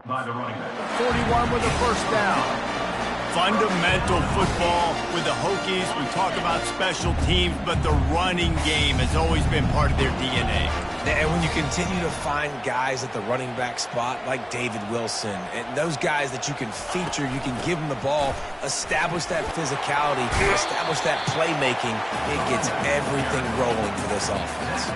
by the running back. 41 with a first down. Fundamental football with the Hokies. We talk about special teams, but the running game has always been part of their DNA. And when you continue to find guys at the running back spot like David Wilson, and those guys that you can feature, you can give them the ball, establish that physicality, establish that playmaking, it gets everything rolling for this offense.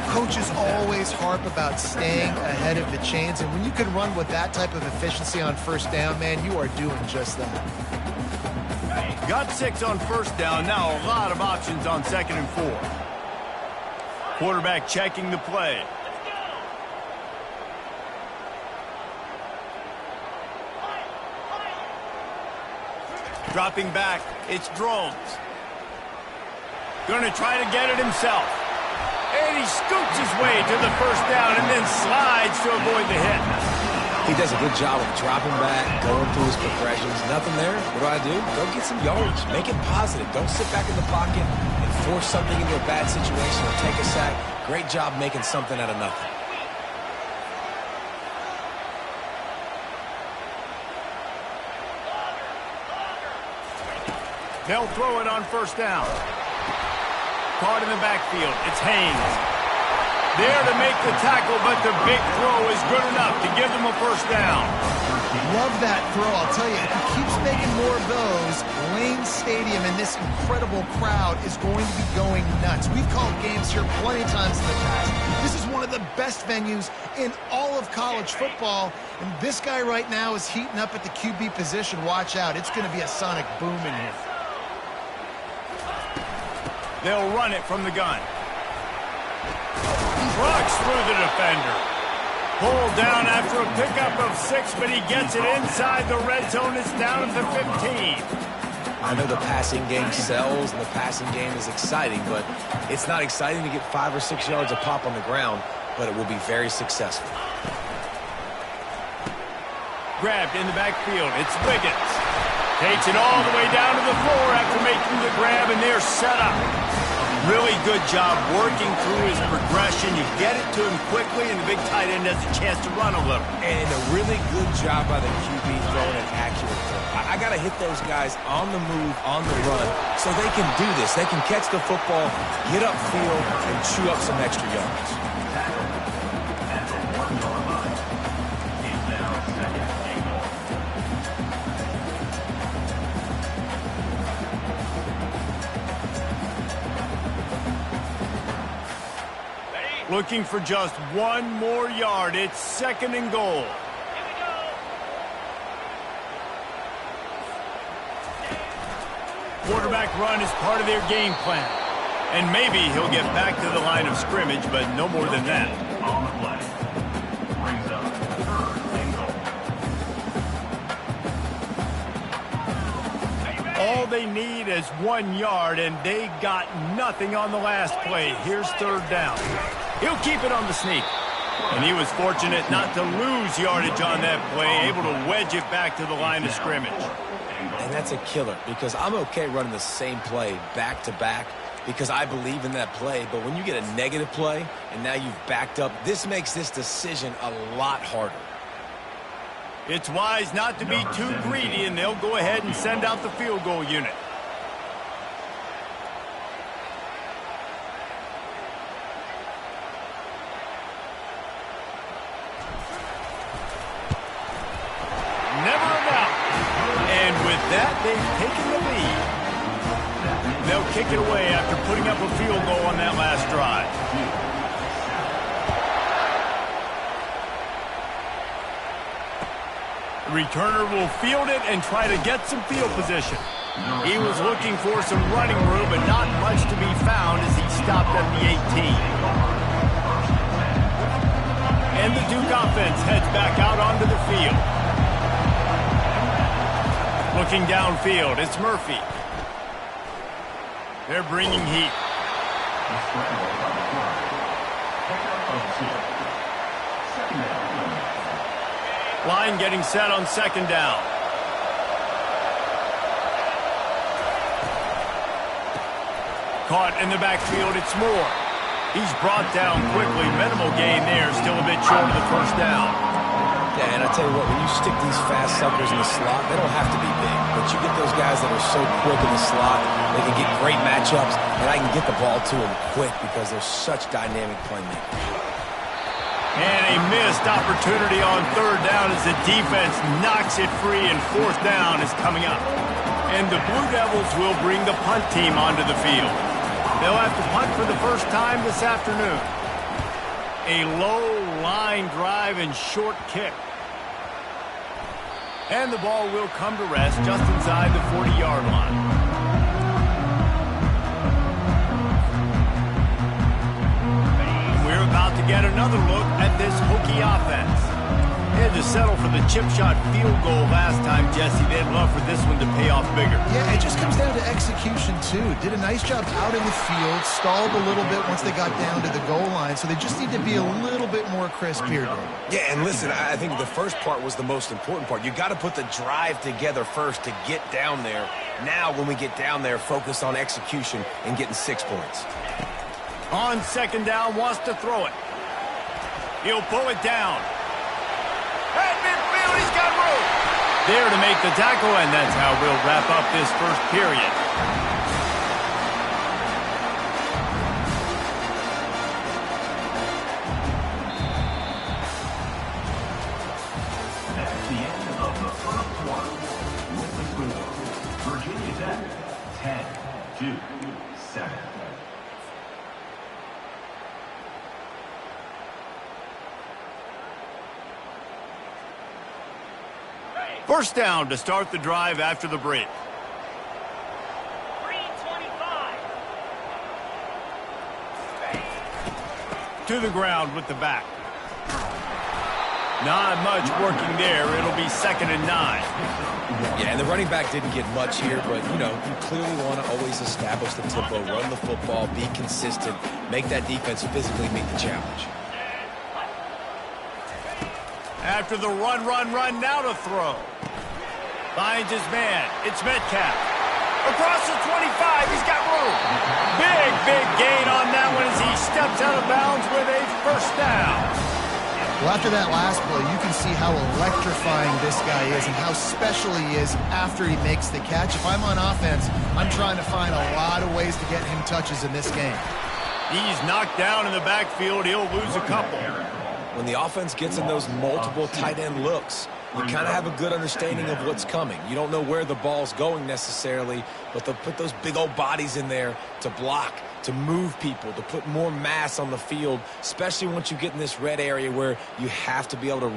Coaches always harp about staying ahead of the chains, and when you can run with that type of efficiency on first down, man, you are doing just that. Got 6 on first down. Now a lot of options on 2nd and 4. Quarterback checking the play. Dropping back, it's Drones. Going to try to get it himself. And he scoops his way to the first down and then slides to avoid the hit. He does a good job of dropping back, going through his progressions. Nothing there. What do? Go get some yards. Make it positive. Don't sit back in the pocket and force something into a bad situation or take a sack. Great job making something out of nothing. They'll throw it on first down. Caught in the backfield. It's Haynes. There to make the tackle, but the big throw is good enough to give them a first down. Love that throw. I'll tell you, if he keeps making more of those, Lane Stadium and this incredible crowd is going to be going nuts. We've called games here plenty of times in the past. This is one of the best venues in all of college football, and this guy right now is heating up at the QB position. Watch out. It's going to be a sonic boom in here. They'll run it from the gun. Trucks through the defender. Pulled down after a pickup of 6, but he gets it inside the red zone. It's down at the 15. I know the passing game sells and the passing game is exciting, but it's not exciting to get 5 or 6 yards a pop on the ground, but it will be very successful. Grabbed in the backfield. It's Wiggins. Takes it all the way down to the floor after making the grab, and they're set up. Really good job working through his progression. You get it to him quickly, and the big tight end has a chance to run a little. And a really good job by the QB throwing an accurate throw. I got to hit those guys on the move, on the run, so they can do this. They can catch the football, get upfield, and chew up some extra yards. Looking for just 1 more yard. It's 2nd and goal. Quarterback run is part of their game plan. And maybe he'll get back to the line of scrimmage, but no more than that. On the play. Brings up 3rd and goal. All they need is 1 yard, and they got nothing on the last play. Here's 3rd down. He'll keep it on the sneak. And he was fortunate not to lose yardage on that play, able to wedge it back to the line of scrimmage. And that's a killer, because I'm okay running the same play back to back because I believe in that play. But when you get a negative play and now you've backed up, this makes this decision a lot harder. It's wise not to be too greedy, and they'll go ahead and send out the field goal unit. Never a doubt. And with that, they've taken the lead. They'll kick it away after putting up a field goal on that last drive. The returner will field it and try to get some field position. He was looking for some running room, but not much to be found as he stopped at the 18. And the Duke offense heads back out onto the field. Looking downfield, it's Murphy. They're bringing heat. Line getting set on 2nd down. Caught in the backfield, it's Moore. He's brought down quickly. Minimal gain there, still a bit short of the first down. Yeah, Yeah, and I tell you what, when you stick these fast suckers in the slot, they don't have to be big. But you get those guys that are so quick in the slot, they can get great matchups, and I can get the ball to them quick because they're such dynamic playmakers. And a missed opportunity on third down as the defense knocks it free, and fourth down is coming up. And the Blue Devils will bring the punt team onto the field. They'll have to punt for the first time this afternoon. A low line drive and short kick. And the ball will come to rest just inside the 40-yard line. We're about to get another look at this Hokie offense. They had to settle for the chip shot field goal last time, Jesse. They'd love for this one to pay off bigger. Yeah, it just comes down to execution, too. Did a nice job out in the field, stalled a little bit once they got down to the goal line, so they just need to be a little bit more crisp here. Yeah, and listen, I think the first part was the most important part. You got to put the drive together first to get down there. Now, when we get down there, focus on execution and getting 6 points. On second down, wants to throw it. He'll pull it down. At midfield, he's got room. There to make the tackle, and that's how we'll wrap up this first period. That's the end of the first quarter. With the score, Virginia Tech 10-7. First down to start the drive after the break. 325. To the ground with the back. Not much working there. It'll be 2nd and 9. Yeah, and the running back didn't get much here, but, you know, you clearly want to always establish the tempo, run the football, be consistent, make that defense physically meet the challenge. After the run, now to throw. Finds his man. It's Metcalf. Across the 25, he's got room. Big gain on that one as he steps out of bounds with a first down. Well, after that last play, you can see how electrifying this guy is and how special he is after he makes the catch. If I'm on offense, I'm trying to find a lot of ways to get him touches in this game. He's knocked down in the backfield. He'll lose a couple. When the offense gets in those multiple tight end looks, you kind of have a good understanding of what's coming. You don't know where the ball's going necessarily, but they'll put those big old bodies in there to block, to move people, to put more mass on the field, especially once you get in this red area where you have to be able to...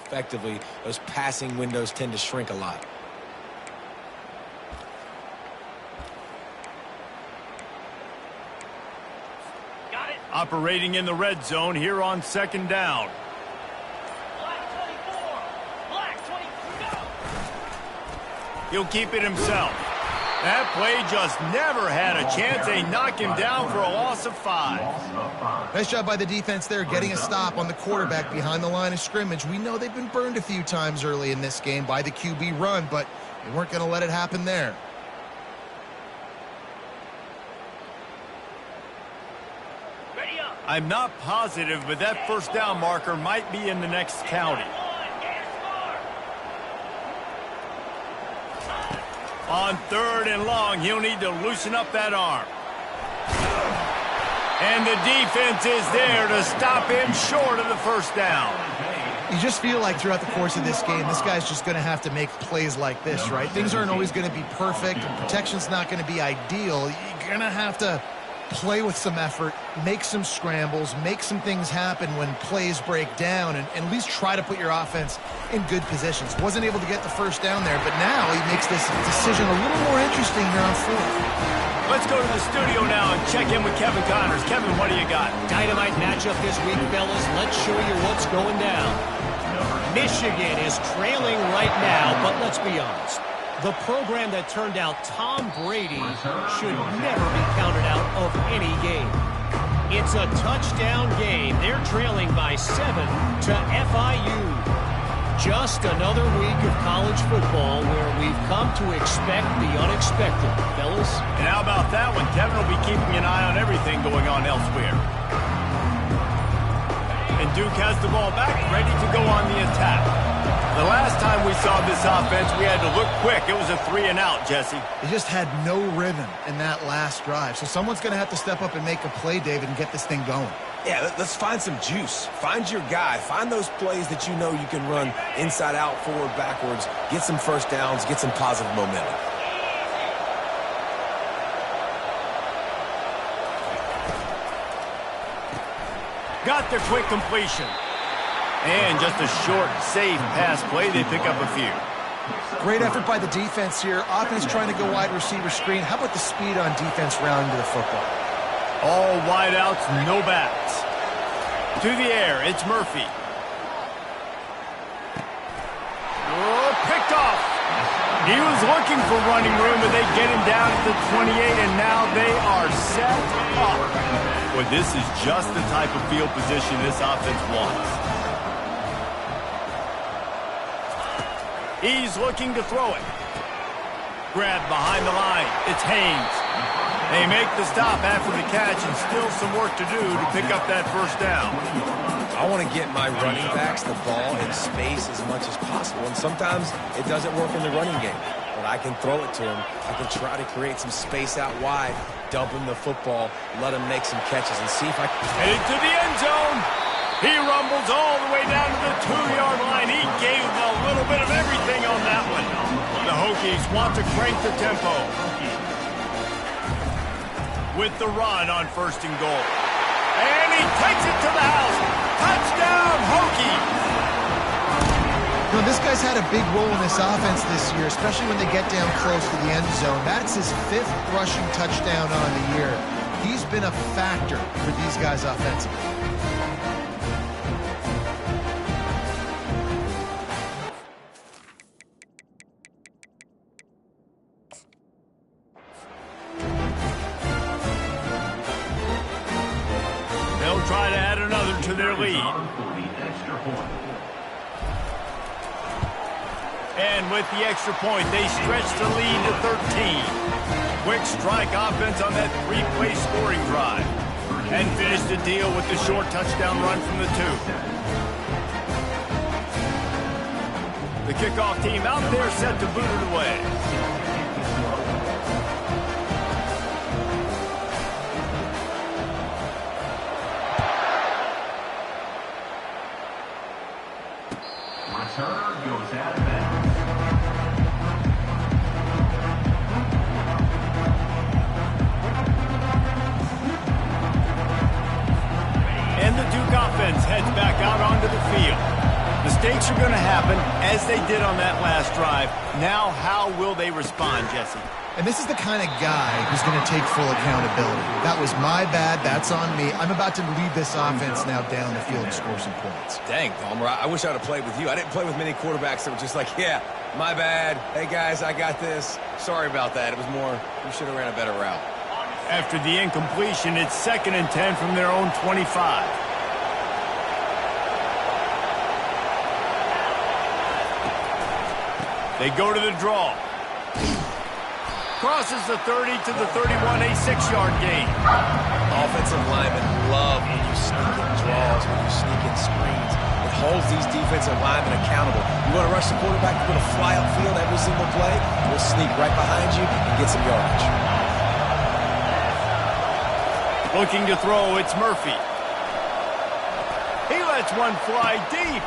Effectively, those passing windows tend to shrink a lot. Got it. Operating in the red zone here on second down. Black 24. Black 20. Go. He'll keep it himself. That play just never had a chance. They knock him down for a loss of 5. Nice job by the defense there, getting a stop on the quarterback behind the line of scrimmage. We know they've been burned a few times early in this game by the QB run, but they weren't going to let it happen there. Ready up. I'm not positive, but that first down marker might be in the next county. On 3rd and long, he'll need to loosen up that arm. And the defense is there to stop him short of the first down. You just feel like throughout the course of this game, this guy's just going to have to make plays like this, right? Things aren't always going to be perfect, and protection's not going to be ideal. You're going to have to play with some effort, make some scrambles, make some things happen when plays break down, and at least try to put your offense in good positions. Wasn't able to get the first down there, but now he makes this decision a little more interesting here on 4th. Let's go to the studio now and check in with Kevin Connors. Kevin, what do you got? Dynamite matchup this week, fellas. Let's show you what's going down. Michigan is trailing right now, but let's be honest. The program that turned out Tom Brady should never be counted out of any game. It's a touchdown game. They're trailing by 7 to FIU. Just another week of college football where we've come to expect the unexpected, fellas. And how about that one? Kevin will be keeping an eye on everything going on elsewhere. And Duke has the ball back, ready to go on the attack. The last time we saw this offense, we had to look quick. It was a 3-and-out, Jesse. They just had no rhythm in that last drive. So someone's going to have to step up and make a play, David, and get this thing going. Yeah, let's find some juice. Find your guy. Find those plays that you know you can run inside out, forward, backwards. Get some first downs. Get some positive momentum. Got the quick completion. And just a short, safe pass play. They pick up a few. Great effort by the defense here. Offense trying to go wide receiver screen. How about the speed on defense rounding to the football? All wideouts, no backs. To the air, it's Murphy. Oh, picked off. He was looking for running room, but they get him down to the 28, and now they are set up. Well, this is just the type of field position this offense wants. He's looking to throw it. Grabbed behind the line. It's Haynes. They make the stop after the catch, and still some work to do to pick up that first down. I want to get my running backs the ball in space as much as possible, and sometimes it doesn't work in the running game. But I can throw it to him. I can try to create some space out wide, dump him the football, let him make some catches, and see if I can... Headed to the end zone. He rumbles all the way down to the 2-yard line. He gave a little bit of everything on that one. The Hokies want to crank the tempo. With the run on 1st and goal. And he takes it to the house. Touchdown, Hokies! You know, this guy's had a big role in this offense this year, especially when they get down close to the end zone. That's his 5th rushing touchdown on the year. He's been a factor for these guys offensively. Try to add another to their lead. And with the extra point, they stretch the lead to 13. Quick strike offense on that 3-play scoring drive. And finish the deal with the short touchdown run from the 2. The kickoff team out there set to boot it away. Return goes out of bounds. And the Duke offense heads back out onto the field. Mistakes are going to happen, as they did on that last drive. Now, how will they respond, Jesse? And this is the kind of guy who's going to take full accountability. That was my bad. That's on me. I'm about to lead this offense now down the field and score some points. Dang, Palmer, I wish I would have played with you. I didn't play with many quarterbacks that were just like, yeah, my bad. Hey, guys, I got this. Sorry about that. It was more, we should have ran a better route. After the incompletion, it's 2nd and 10 from their own 25. They go to the draw. Crosses the 30 to the 31, a 6-yard gain. Offensive linemen love when you sneak in draws, when you sneak in screens. It holds these defensive linemen accountable. You want to rush the quarterback, you're going to fly upfield every single play. We'll sneak right behind you and get some yardage. Looking to throw, it's Murphy. He lets one fly deep.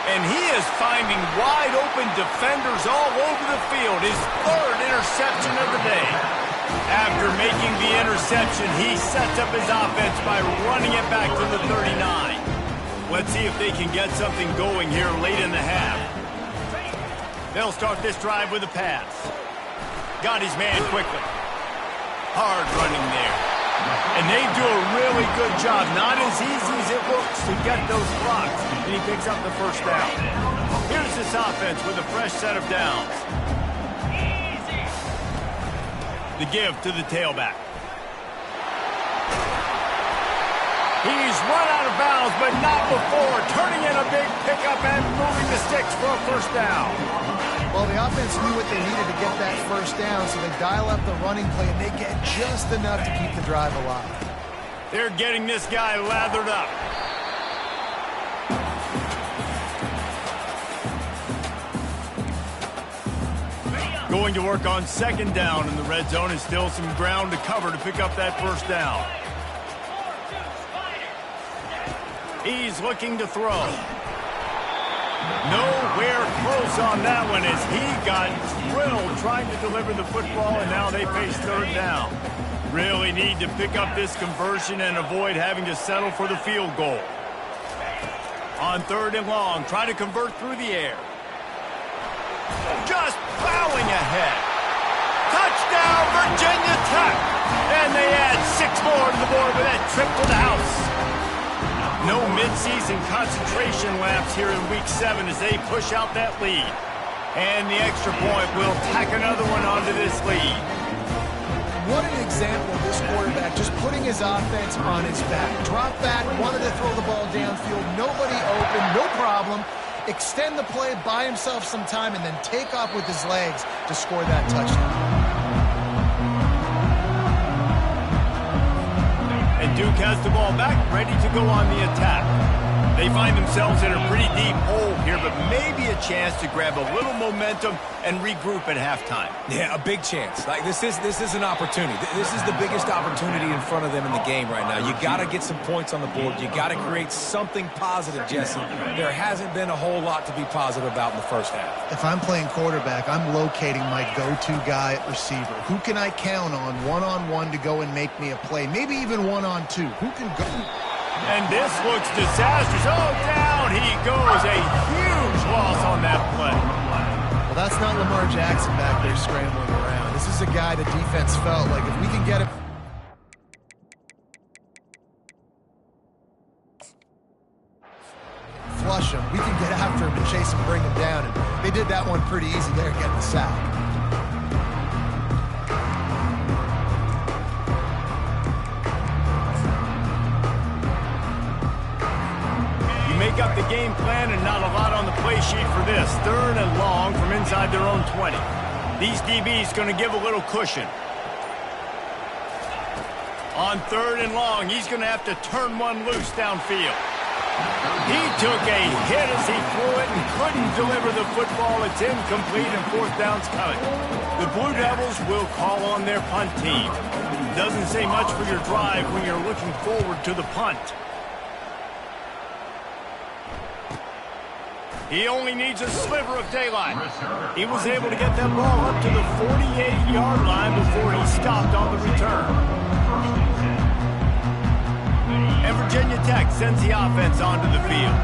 And he is finding wide-open defenders all over the field. His 3rd interception of the day. After making the interception, he sets up his offense by running it back to the 39. Let's see if they can get something going here late in the half. They'll start this drive with a pass. Got his man quickly. Hard running there. And they do a really good job. Not as easy as it looks to get those blocks. And he picks up the first down. Here's this offense with a fresh set of downs. The give to the tailback. He's run out of bounds, but not before. Turning in a big pickup and moving the sticks for a first down. Well, the offense knew what they needed to get that first down, so they dial up the running play, and they get just enough to keep the drive alive. They're getting this guy lathered up. Going to work on second down in the red zone, and still some ground to cover to pick up that first down. He's looking to throw. Nowhere close on that one as he got drilled trying to deliver the football, and now they face third down. Really need to pick up this conversion and avoid having to settle for the field goal. On third and long, try to convert through the air. Just plowing ahead. Touchdown, Virginia Tech! And they add 6 more to the board with that trip to the house. No midseason concentration laps here in Week 7 as they push out that lead. And the extra point will tack another one onto this lead. What an example of this quarterback just putting his offense on his back. Drop back, wanted to throw the ball downfield, nobody open, no problem. Extend the play, buy himself some time, and then take off with his legs to score that touchdown. And Duke has the ball back, ready to go on the attack. They find themselves in a pretty deep hole here, but maybe a chance to grab a little momentum and regroup at halftime. Yeah, a big chance. Like this is an opportunity. This is the biggest opportunity in front of them in the game right now. You got to get some points on the board. You got to create something positive, Jesse. There hasn't been a whole lot to be positive about in the first half. If I'm playing quarterback, I'm locating my go-to guy at receiver. Who can I count on one-on-one to go and make me a play? Maybe even one-on-two. Who can go? And this looks disastrous. Oh, down he goes. A huge loss on that play. Well, that's not Lamar Jackson back there scrambling around. This is a guy the defense felt like if we can get him. Flush him. We can get after him and chase him, bring him down. And they did that one pretty easy there, getting the sack. Make up the game plan and not a lot on the play sheet for this. Third and long from inside their own 20. These DBs going to give a little cushion. On third and long, he's going to have to turn one loose downfield. He took a hit as he threw it and couldn't deliver the football. It's incomplete and fourth down's coming. The Blue Devils will call on their punt team. Doesn't say much for your drive when you're looking forward to the punt. He only needs a sliver of daylight. He was able to get that ball up to the 48-yard line before he stopped on the return. And Virginia Tech sends the offense onto the field.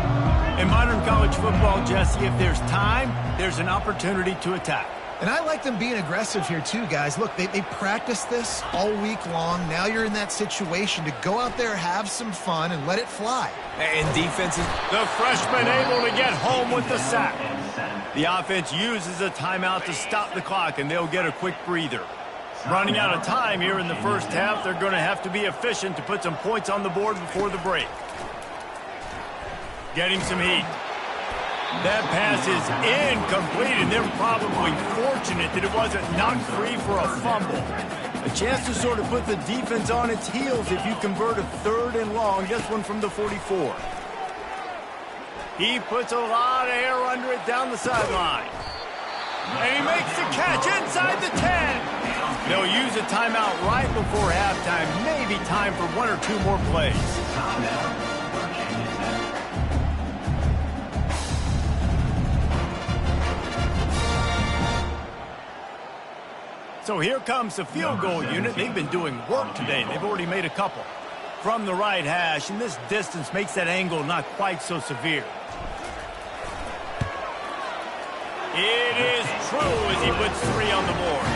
In modern college football, Jesse, if there's time, there's an opportunity to attack. And I like them being aggressive here too, guys. Look, they practiced this all week long. Now you're in that situation to go out there, have some fun, and let it fly. And defenses. The freshman able to get home with the sack. The offense uses a timeout to stop the clock, and they'll get a quick breather. Running out of time here in the first half, they're going to have to be efficient to put some points on the board before the break. Getting some heat. That pass is incomplete, and they're probably fortunate that it wasn't knocked free for a fumble. A chance to sort of put the defense on its heels if you convert a third and long, this one from the 44. He puts a lot of air under it down the sideline. And he makes the catch inside the 10. They'll use a timeout right before halftime. Maybe time for one or two more plays. So here comes the field goal unit. They've been doing work today. They've already made a couple. From the right hash, and this distance makes that angle not quite so severe. It is true as he puts 3 on the board.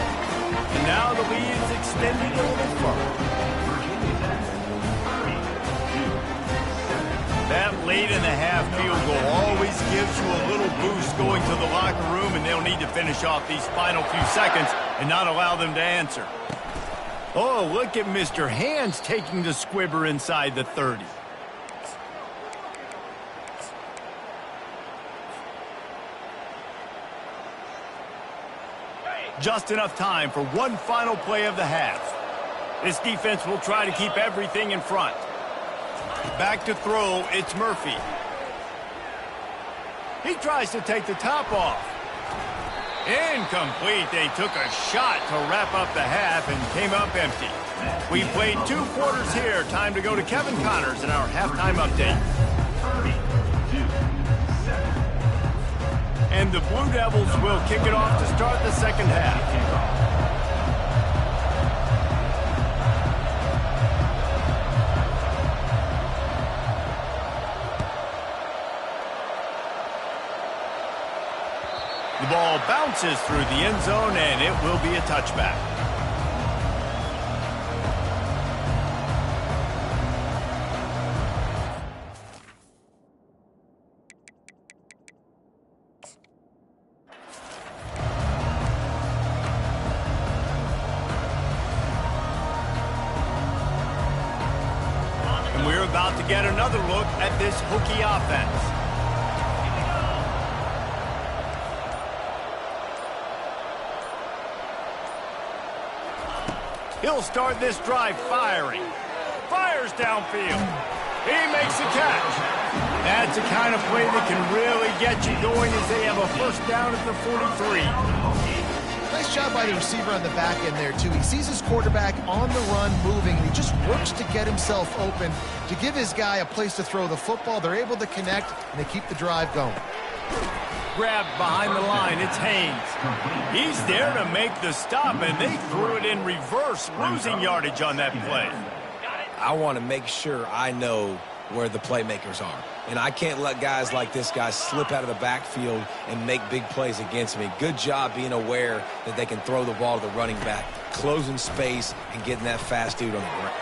And now the lead's extended a little further. That late in the half field goal always gives you a little boost going to the locker room, and they'll need to finish off these final few seconds and not allow them to answer. Oh, look at Mr. Hands taking the squibber inside the 30. Just enough time for one final play of the half. This defense will try to keep everything in front. Back to throw, it's Murphy. He tries to take the top off. Incomplete. They took a shot to wrap up the half and came up empty. We played 2 quarters here. Time to go to Kevin Connors in our halftime update. 32-7. And the Blue Devils will kick it off to start the second half. The ball bounces through the end zone, and it will be a touchback. And we're about to get another look at this Hokie offense. He'll start this drive firing. Fires downfield. He makes the catch. That's the kind of play that can really get you going as they have a first down at the 43. Nice job by the receiver on the back end there, too. He sees his quarterback on the run moving, and he just works to get himself open to give his guy a place to throw the football. They're able to connect, and they keep the drive going. Grabbed behind the line, it's Haynes. He's there to make the stop, and they threw it in reverse, losing yardage on that play. I want to make sure I know where the playmakers are. And I can't let guys like this guy slip out of the backfield and make big plays against me. Good job being aware that they can throw the ball to the running back, closing space, and getting that fast dude on the ground.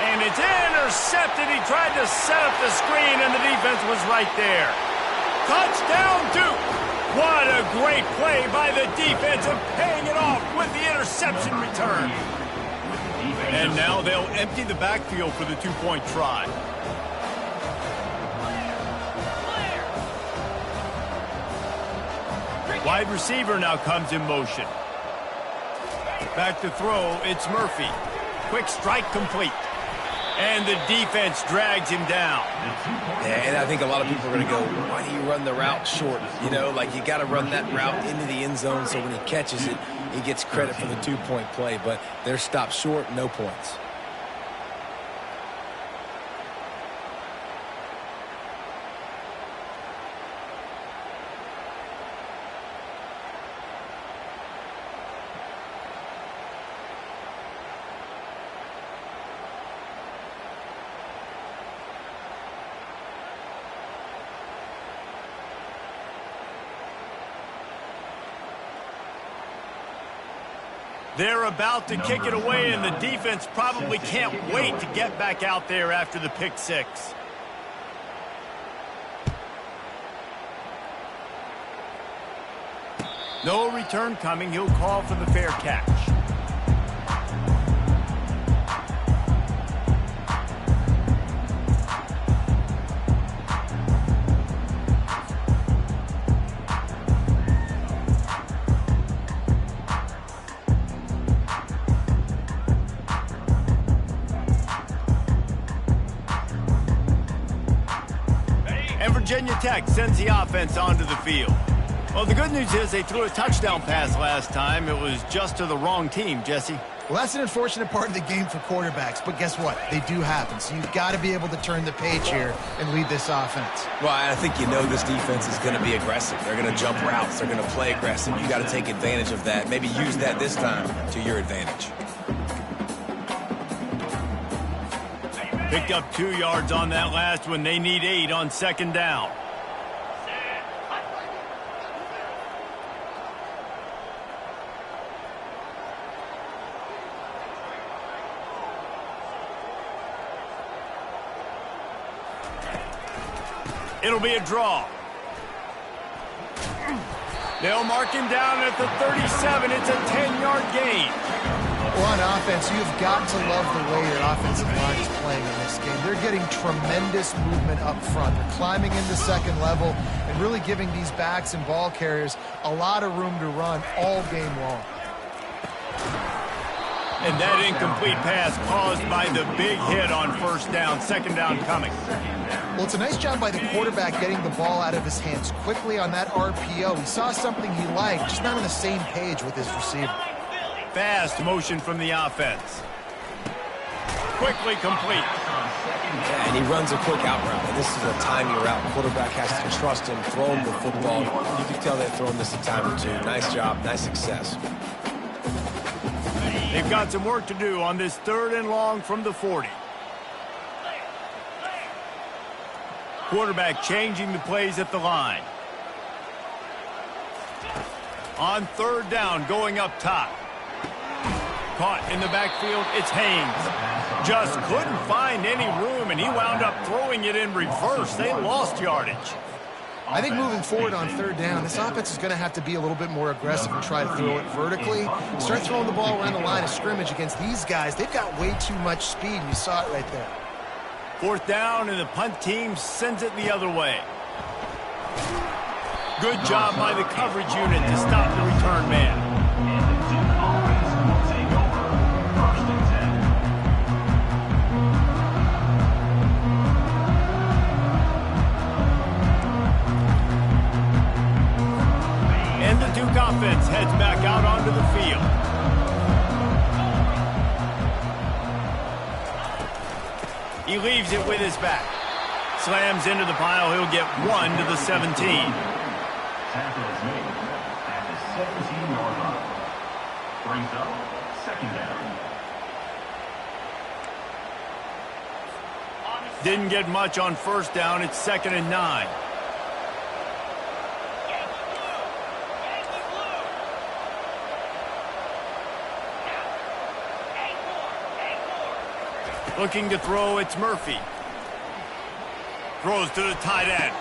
And it's intercepted. He tried to set up the screen, and the defense was right there. Touchdown, Duke! What a great play by the defense and paying it off with the interception return. And now they'll empty the backfield for the 2-point try. Wide receiver now comes in motion. Back to throw, it's Murphy. Quick strike complete. And the defense drags him down. Yeah, and I think a lot of people are going to go, why do you run the route short? You know, like you got to run that route into the end zone so when he catches it, he gets credit for the 2-point play. But they're stopped short, no points. They're about to kick it away, and the defense probably can't wait to get back out there after the pick six. No return coming. He'll call for the fair catch. Virginia Tech sends the offense onto the field. Well, the good news is they threw a touchdown pass last time. It was just to the wrong team, Jesse. Well, that's an unfortunate part of the game for quarterbacks, but guess what? They do happen, so you've got to be able to turn the page here and lead this offense. Well, I think you know this defense is going to be aggressive. They're going to jump routes. They're going to play aggressive. You got to take advantage of that. Maybe use that this time to your advantage. Picked up 2 yards on that last one. They need 8 on second down. It'll be a draw. They'll mark him down at the 37. It's a 10-yard gain. Well, on offense, you've got to love the way your offensive line is playing in this game. They're getting tremendous movement up front. They're climbing into second level and really giving these backs and ball carriers a lot of room to run all game long. And that incomplete pass caused by the big hit on first down, second down coming. Well, it's a nice job by the quarterback getting the ball out of his hands quickly on that RPO. He saw something he liked, just not on the same page with his receiver. Fast motion from the offense. Quickly complete. Yeah, and he runs a quick out route. And this is a timing route. Quarterback has to trust him, throw him the football. You can tell they've thrown this a time or two. Nice job, nice success. They've got some work to do on this 3rd and long from the 40. Quarterback changing the plays at the line. On 3rd down, going up top. Caught in the backfield, it's Haynes. Just couldn't find any room, and he wound up throwing it in reverse. They lost yardage. I think moving forward on 3rd down, this offense is going to have to be a little bit more aggressive and try to throw it vertically. Start throwing the ball around the line of scrimmage against these guys. They've got way too much speed, and you saw it right there. 4th down, and the punt team sends it the other way. Good job by the coverage unit to stop the return man. And the Duke offense heads back out onto the field. He leaves it with his back. Slams into the pile. He'll get 1 to the 17. Tackle is made at the 17-yard line. Brings up 2nd down. Didn't get much on 1st down. It's 2nd and 9. Looking to throw, it's Murphy. Throws to the tight end.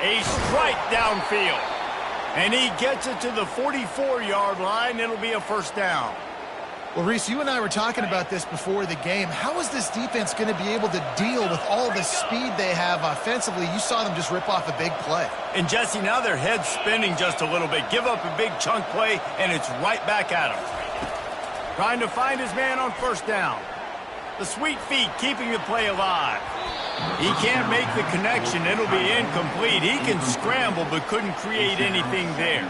A strike downfield. And he gets it to the 44-yard line. It'll be a 1st down. Well, Reese, you and I were talking about this before the game. How is this defense going to be able to deal with all the speed they have offensively? You saw them just rip off a big play. And, Jesse, now their head's spinning just a little bit. Give up a big chunk play, and it's right back at him. Trying to find his man on 1st down. The sweet feet keeping the play alive. He can't make the connection. It'll be incomplete. He can scramble but couldn't create anything there.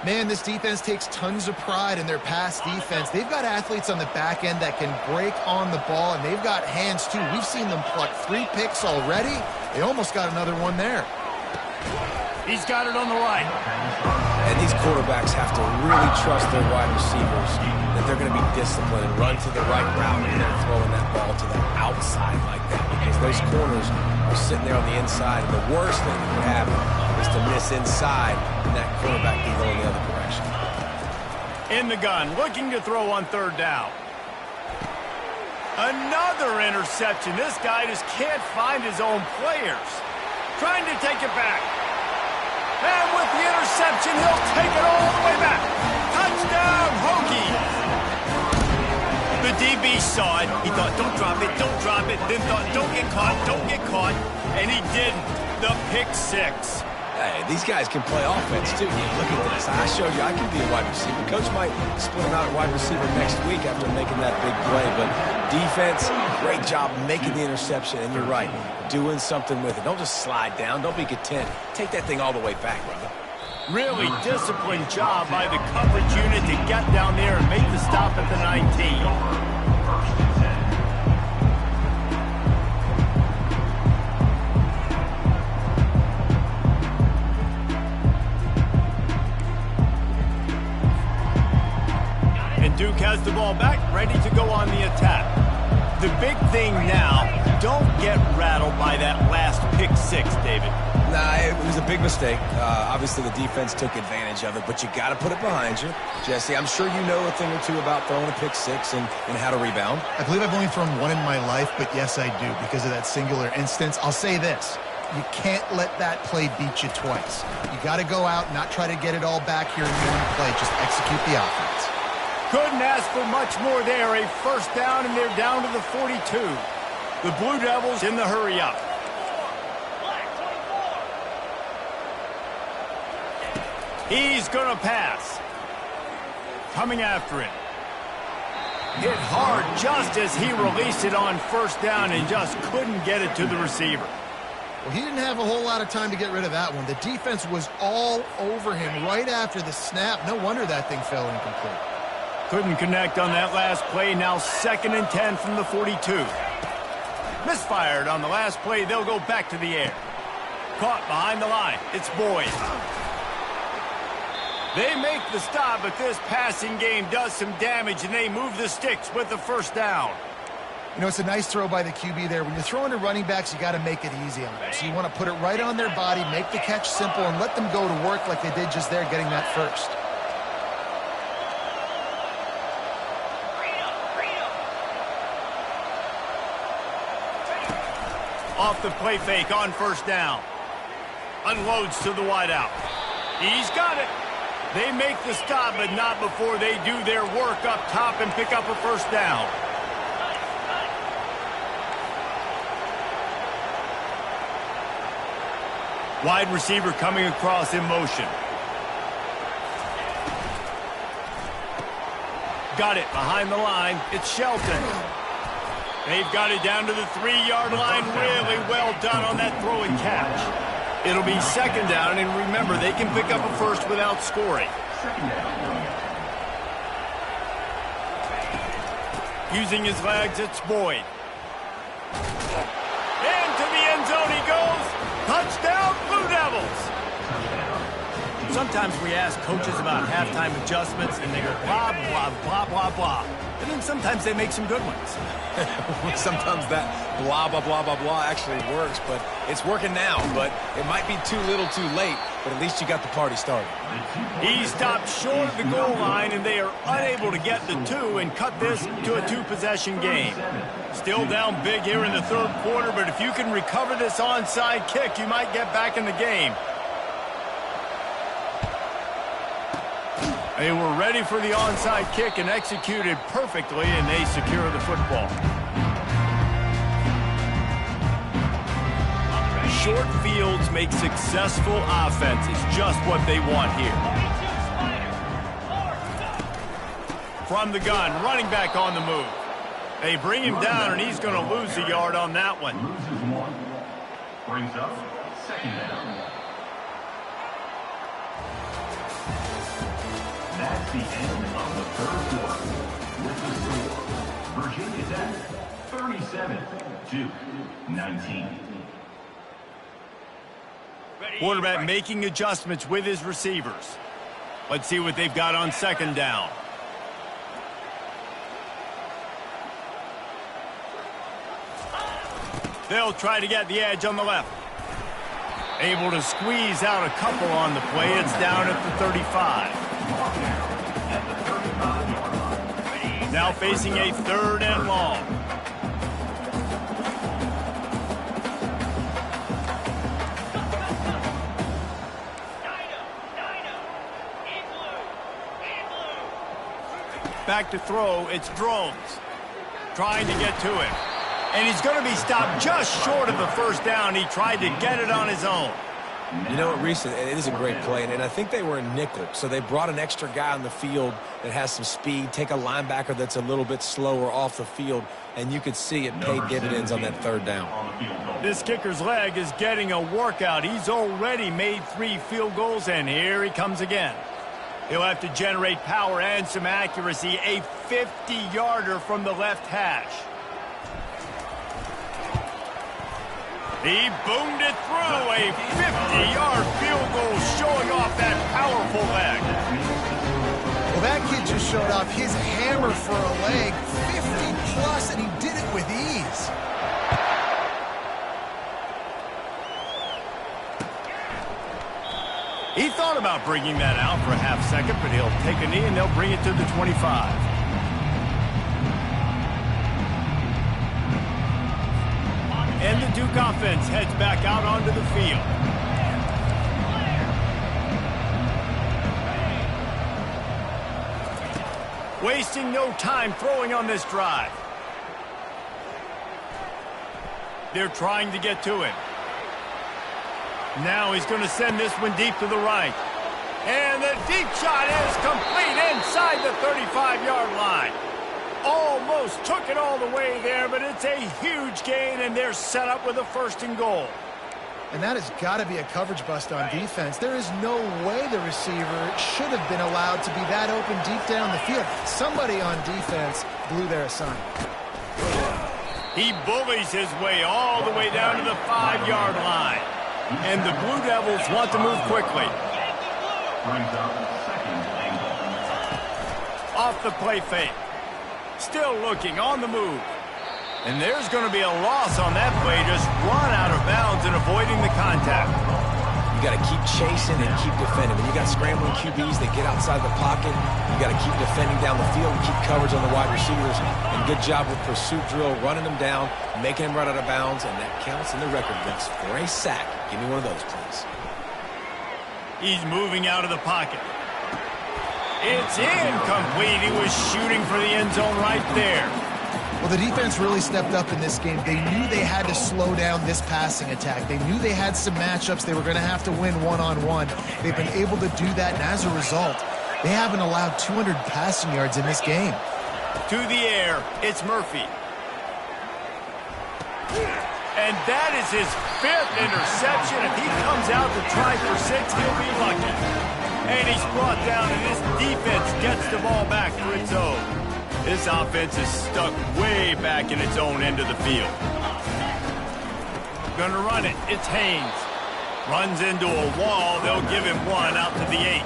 Man, this defense takes tons of pride in their pass defense. They've got athletes on the back end that can break on the ball, and they've got hands, too. We've seen them pluck 3 picks already. They almost got another one there. He's got it on the right. And these quarterbacks have to really trust their wide receivers that they're going to be disciplined and run to the right route and they're throwing that ball to the outside like that because those corners are sitting there on the inside. And the worst thing that could happen is to miss inside and that quarterback can go in the other direction. In the gun, looking to throw on 3rd down. Another interception. This guy just can't find his own players. Trying to take it back. And with the interception, he'll take it all the way back. Touchdown, Hokies! The DB saw it. He thought, don't drop it, don't drop it. Then thought, don't get caught. And he didn't. The pick 6. Hey, these guys can play offense, too. Look at this. I showed you I can be a wide receiver. Coach might split him out at wide receiver next week after making that big play. But defense, great job making the interception. And you're right, doing something with it. Don't just slide down. Don't be content. Take that thing all the way back, brother. Really disciplined job by the coverage unit to get down there and make the stop at the 19. Duke has the ball back, ready to go on the attack. The big thing now, don't get rattled by that last pick 6, David. Nah, it was a big mistake. Obviously, the defense took advantage of it, but you got to put it behind you. Jesse, I'm sure you know a thing or two about throwing a pick 6 and how to rebound. I believe I've only thrown 1 in my life, but yes, I do because of that singular instance. I'll say this. You can't let that play beat you twice. You got to go out and not try to get it all back here in one play. Just execute the offense. Couldn't ask for much more there. A 1st down, and they're down to the 42. The Blue Devils in the hurry up. He's going to pass. Coming after it. Hit hard just as he released it on first down and just couldn't get it to the receiver. Well, he didn't have a whole lot of time to get rid of that one. The defense was all over him right after the snap. No wonder that thing fell incomplete. Couldn't connect on that last play. Now 2nd and 10 from the 42. Misfired on the last play. They'll go back to the air. Caught behind the line. It's Boyd. They make the stop, but this passing game does some damage, and they move the sticks with the first down. You know, it's a nice throw by the QB there. When you're throwing to running backs, you got to make it easy on them. So you want to put it right on their body, make the catch simple, and let them go to work like they did just there, getting that first. Off the play fake on first down. Unloads to the wideout. He's got it. They make the stop, but not before they do their work up top and pick up a first down. Wide receiver coming across in motion. Got it behind the line. It's Shelton. They've got it down to the 3-yard line. Really well done on that throw and catch. It'll be 2nd down, and remember, they can pick up a first without scoring. Using his legs, it's Boyd. Into the end zone he goes. Touchdown, Blue Devils. Sometimes we ask coaches about halftime adjustments, and they go blah, blah, blah, blah, blah. And then sometimes they make some good ones. Sometimes that blah, blah, blah, blah, blah actually works, but it's working now. But it might be too little too late, but at least you got the party started. He stopped short of the goal line, and they are unable to get the 2 and cut this to a 2-possession game. Still down big here in the 3rd quarter, but if you can recover this onside kick, you might get back in the game. They were ready for the onside kick and executed perfectly, and they secure the football. Short fields make successful offenses, just what they want here. From the gun, running back on the move. They bring him down, and he's going to lose a yard on that one. Loses 1. Brings up 2nd down. That's the end of the 3rd quarter. With the score, Virginia Tech 37, Duke 19. Quarterback making adjustments with his receivers. Let's see what they've got on 2nd down. They'll try to get the edge on the left. Able to squeeze out a couple on the play. It's down at the 35. Now facing a 3rd and long. Back to throw, it's Drones. Trying to get to him. And he's going to be stopped just short of the first down. He tried to get it on his own. You know what, Reese, it is a great play, and I think they were in nickel, so they brought an extra guy on the field that has some speed, take a linebacker that's a little bit slower off the field, and you could see it paid dividends on that 3rd down. This kicker's leg is getting a workout. He's already made 3 field goals, and here he comes again. He'll have to generate power and some accuracy. A 50-yarder from the left hash. He boomed it through. A 50-yard field goal showing off that powerful leg. Well, that kid just showed off his hammer for a leg. 50-plus, and he did it with ease. He thought about bringing that out for a half second, but he'll take a knee and they'll bring it to the 25. And the Duke offense heads back out onto the field. Wasting no time throwing on this drive. They're trying to get to him. Now he's going to send this one deep to the right. And the deep shot is complete inside the 35-yard line. almost took it all the way there, but it's a huge gain, and they're set up with a 1st and goal. And that has got to be a coverage bust on defense. There is no way the receiver should have been allowed to be that open deep down the field. Somebody on defense blew their assignment. He bullies his way all the way down to the 5-yard line. And the Blue Devils want to move quickly. Brings up 2nd and goal. Off the play fake. Still looking on the move. And there's going to be a loss on that play. Just run out of bounds and avoiding the contact. You got to keep chasing and keep defending. When you got scrambling QBs that get outside the pocket, you got to keep defending down the field and keep coverage on the wide receivers. And good job with pursuit drill, running them down, making them run out of bounds, and that counts in the record books for a sack. Give me one of those, please. He's moving out of the pocket. It's incomplete. He was shooting for the end zone right there. Well, the defense really stepped up in this game. They knew they had to slow down this passing attack. They knew they had some matchups they were going to have to win one-on-one. They've been able to do that, and as a result, they haven't allowed 200 passing yards in this game. To the air, it's Murphy. And that is his 5th interception. If he comes out to try for 6, he'll be lucky. And he's brought down, and his defense gets the ball back for its own. This offense is stuck way back in its own end of the field. Gonna run it. It's Haynes. Runs into a wall. They'll give him 1 out to the 8.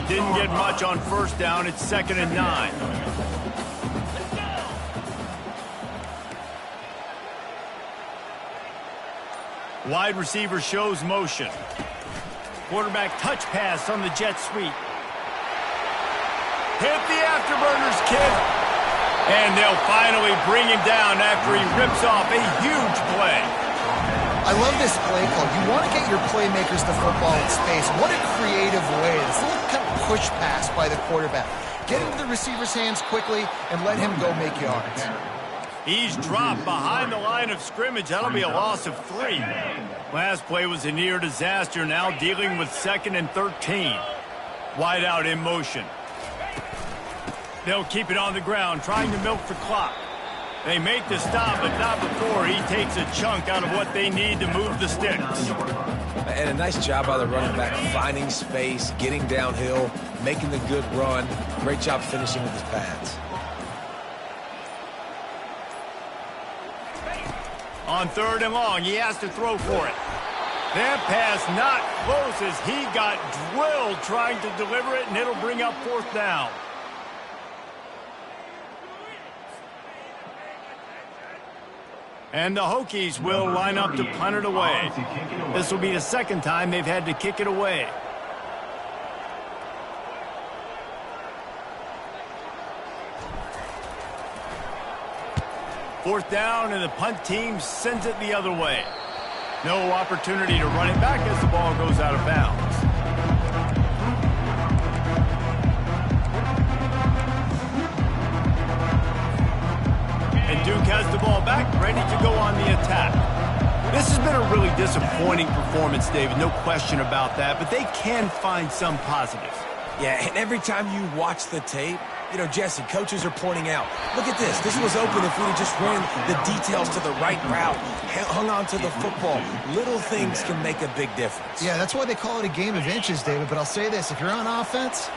Didn't get much on 1st down. It's 2nd and 9. Wide receiver shows motion. Quarterback touch pass on the jet sweep. Hit the afterburners, kid. And they'll finally bring him down after he rips off a huge play. I love this play call. You want to get your playmakers the football in space. What a creative way. This little kind of push pass by the quarterback. Get into the receiver's hands quickly and let him go make yards. He's dropped behind the line of scrimmage. That'll be a loss of 3. Last play was a near disaster. Now dealing with 2nd and 13. Wide out in motion. They'll keep it on the ground, trying to milk the clock. They make the stop, but not before he takes a chunk out of what they need to move the sticks. And a nice job by the running back, finding space, getting downhill, making the good run. Great job finishing with his pads. On 3rd and long, he has to throw for it. That pass not close as he got drilled trying to deliver it, and it'll bring up 4th down. And the Hokies will line up to punt it away. This will be the 2nd time they've had to kick it away. Fourth down, and the punt team sends it the other way. No opportunity to run it back as the ball goes out of bounds. And Duke has the ball back, ready to go on the attack. This has been a really disappointing performance, David, no question about that, but they can find some positives. Yeah, and every time you watch the tape, you know, Jesse, coaches are pointing out, look at this. This was open if we'd have just ran the details to the right route, hung on to the football. Little things can make a big difference. Yeah, that's why they call it a game of inches, David. But I'll say this, if you're on offense,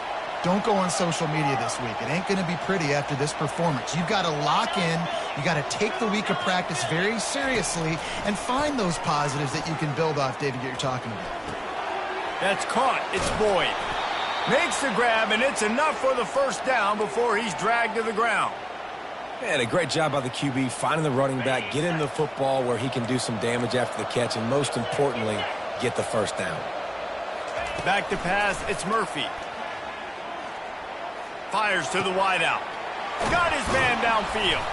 don't go on social media this week. It ain't going to be pretty after this performance. You've got to lock in. You got to take the week of practice very seriously and find those positives that you can build off, David, that you're talking about. That's caught. It's Boyd. Makes the grab, and it's enough for the first down before he's dragged to the ground. And a great job by the QB, finding the running back, get him the football where he can do some damage after the catch, and most importantly, get the first down. Back to pass, it's Murphy. Fires to the wideout. Got his man downfield.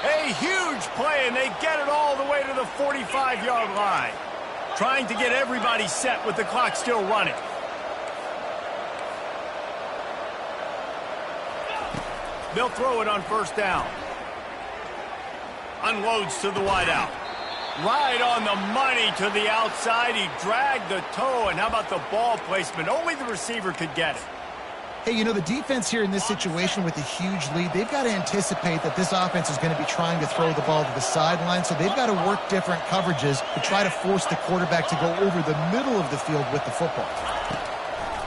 A huge play, and they get it all the way to the 45-yard line. Trying to get everybody set with the clock still running. They'll throw it on first down. Unloads to the wideout. Right on the money to the outside. He dragged the toe, and how about the ball placement? Only the receiver could get it. Hey, you know, the defense here in this situation with a huge lead, they've got to anticipate that this offense is going to be trying to throw the ball to the sideline, so they've got to work different coverages to try to force the quarterback to go over the middle of the field with the football.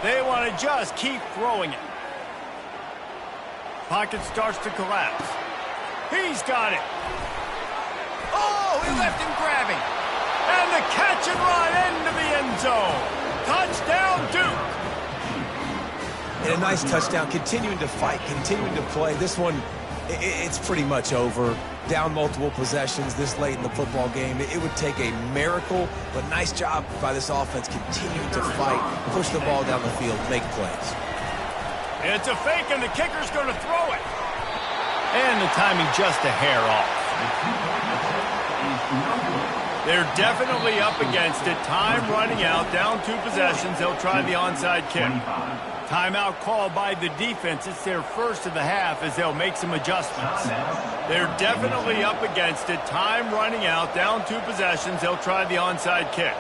They want to just keep throwing it. Pocket starts to collapse. He's got it. Oh, he left him grabbing. And the catch and run into the end zone. Touchdown, Duke. And a nice touchdown, continuing to fight, continuing to play. This one, it's pretty much over. Down multiple possessions this late in the football game. It would take a miracle, but nice job by this offense continuing to fight, push the ball down the field, make plays. It's a fake, and the kicker's going to throw it. And the timing just a hair off. They're definitely up against it. Time running out, down 2 possessions. They'll try the onside kick. Timeout called by the defense. It's their first of the half as they'll make some adjustments. They're definitely up against it. Time running out, down 2 possessions. They'll try the onside kick.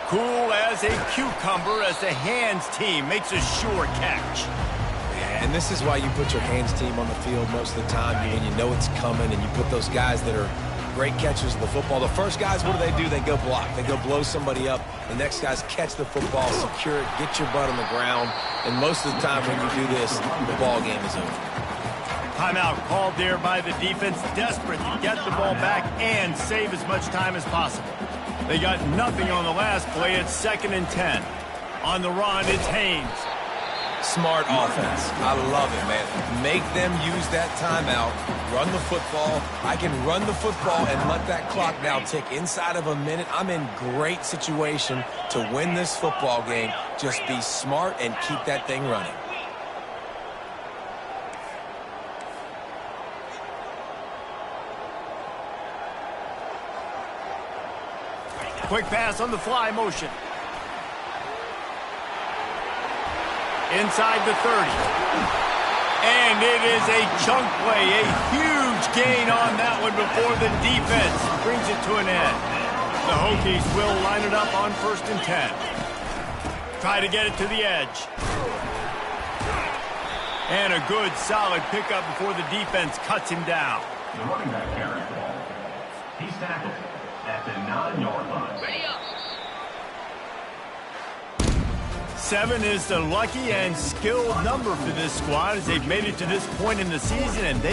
Cool as a cucumber as the hands team makes a sure catch. And this is why you put your hands team on the field most of the time when you know it's coming, and you put those guys that are great catchers of the football. The first guys, what do? They go block. They go blow somebody up. The next guys catch the football, secure it, get your butt on the ground. And most of the time when you do this, the ball game is over. Timeout called there by the defense, desperate to get the ball back and save as much time as possible. They got nothing on the last play. It's 2nd and 10. On the run, it's Haynes. Smart offense. I love it, man. Make them use that timeout. Run the football. I can run the football and let that clock now tick inside of a minute. I'm in great situation to win this football game. Just be smart and keep that thing running. Quick pass on the fly motion. Inside the 30. And it is a chunk play, a huge gain on that one before the defense brings it to an end. The Hokies will line it up on 1st and 10. Try to get it to the edge. And a good, solid pickup before the defense cuts him down. The running back carries the ball. He's tackled at the 9-yard line. Ready up. 7 is the lucky and skilled number for this squad as they've made it to this point in the season, and they